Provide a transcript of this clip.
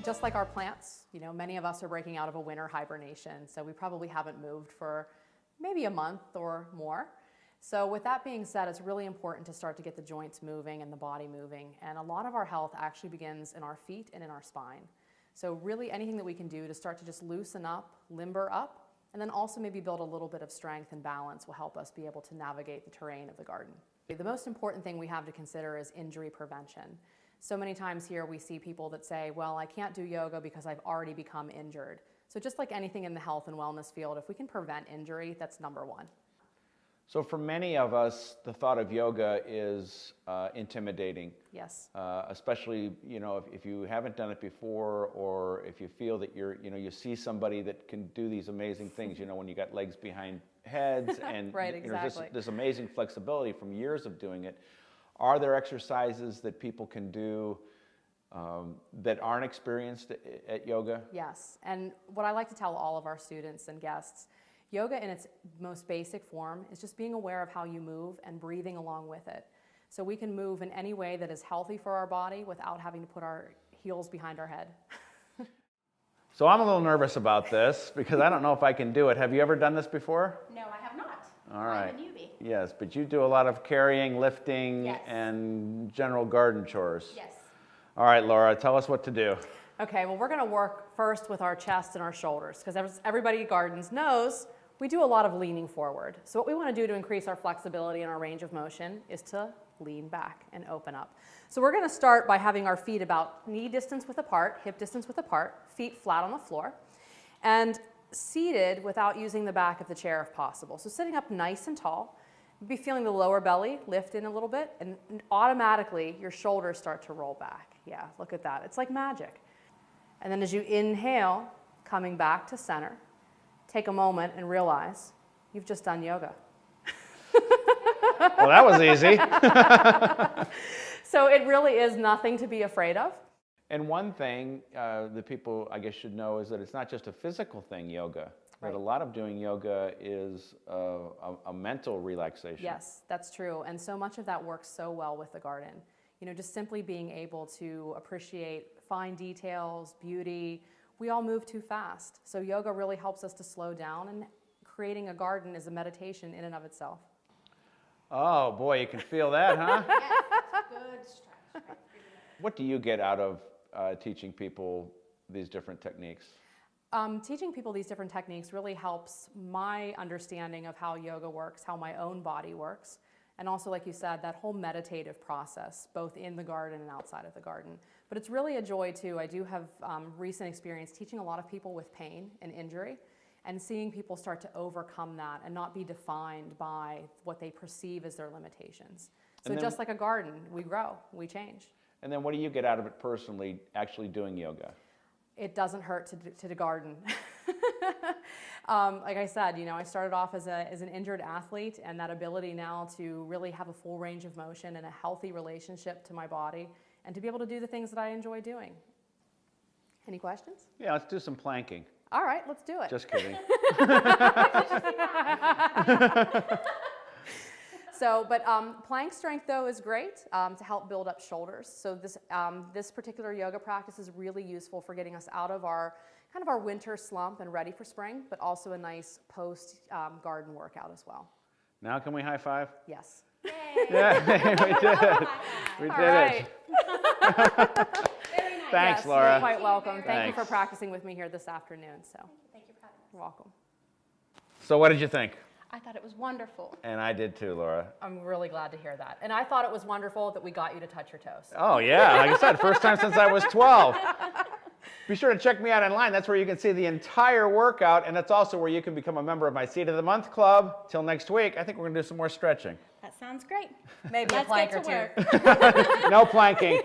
Just like our plants, you know, many of us are breaking out of a winter hibernation, so we probably haven't moved for maybe a month or more. So with that being said, it's really important to start to get the joints moving and the body moving, and a lot of our health actually begins in our feet and in our spine. So really anything that we can do to start to just loosen up, limber up, and then also maybe build a little bit of strength and balance will help us be able to navigate the terrain of the garden. The most important thing we have to consider is injury prevention. So many times here we see people that say, well, I can't do yoga because I've already become injured. So just like anything in the health and wellness field, if we can prevent injury, that's number one. So for many of us, the thought of yoga is intimidating. Yes. Especially, you know, if you haven't done it before, or if you feel that you see somebody that can do these amazing things, you know, when you got legs behind heads and right, exactly. This amazing flexibility from years of doing it. Are there exercises that people can do that aren't experienced at yoga? Yes, and what I like to tell all of our students and guests, yoga in its most basic form is just being aware of how you move and breathing along with it. So we can move in any way that is healthy for our body without having to put our heels behind our head. So I'm a little nervous about this because I don't know if I can do it. Have you ever done this before? No, I have not. All right. I'm a newbie. Yes, but you do a lot of carrying, lifting, Yes. and general garden chores. Yes. All right, Laura, tell us what to do. Okay, well, we're going to work first with our chest and our shoulders, because as everybody at Gardens knows, we do a lot of leaning forward. So what we want to do to increase our flexibility and our range of motion is to lean back and open up. So we're going to start by having our feet about knee distance width apart, hip distance width apart, feet flat on the floor, and seated without using the back of the chair if possible. So sitting up nice and tall, be feeling the lower belly lift in a little bit, and automatically your shoulders start to roll back. Yeah, look at that. It's like magic. And then as you inhale, coming back to center, take a moment and realize you've just done yoga. Well, that was easy. So it really is nothing to be afraid of. And one thing that people, I guess, should know is that it's not just a physical thing, yoga. Right. That a lot of doing yoga is a mental relaxation. Yes, that's true. And so much of that works so well with the garden. You know, just simply being able to appreciate fine details, beauty. We all move too fast. So yoga really helps us to slow down, and creating a garden is a meditation in and of itself. Oh, boy, you can feel that, huh? Yes, that's a good stretch. Right? What do you get out of teaching people these different techniques? Teaching people these different techniques really helps my understanding of how yoga works, how my own body works, and also, like you said, that whole meditative process, both in the garden and outside of the garden. But it's really a joy, too. I do have recent experience teaching a lot of people with pain and injury, and seeing people start to overcome that and not be defined by what they perceive as their limitations. So just like a garden, we grow, we change. And then what do you get out of it personally, actually doing yoga? It doesn't hurt to garden. Like I said, you know, I started off as an injured athlete, and that ability now to really have a full range of motion and a healthy relationship to my body, and to be able to do the things that I enjoy doing. Any questions? Yeah, let's do some planking. All right, let's do it. Just kidding. So, but plank strength, though, is great to help build up shoulders. So this particular yoga practice is really useful for getting us out of our kind of our winter slump and ready for spring, but also a nice post garden workout as well. Now can we high five? Yes. Yay. Yeah, we did it. We did All right. it. Very nice. Thanks, Yes, Laura. you're quite welcome. Thank you Thanks. for practicing with me here this afternoon. So Thank you for having us. you're welcome. So what did you think? I thought it was wonderful. And I did too, Laura. I'm really glad to hear that. And I thought it was wonderful that we got you to touch your toes. Oh, yeah. Like I said, first time since I was 12. Be sure to check me out online. That's where you can see the entire workout, and that's also where you can become a member of my Seat of the Month Club. Till next week, I think we're going to do some more stretching. That sounds great. Maybe a Let's plank get or to two. work. No planking.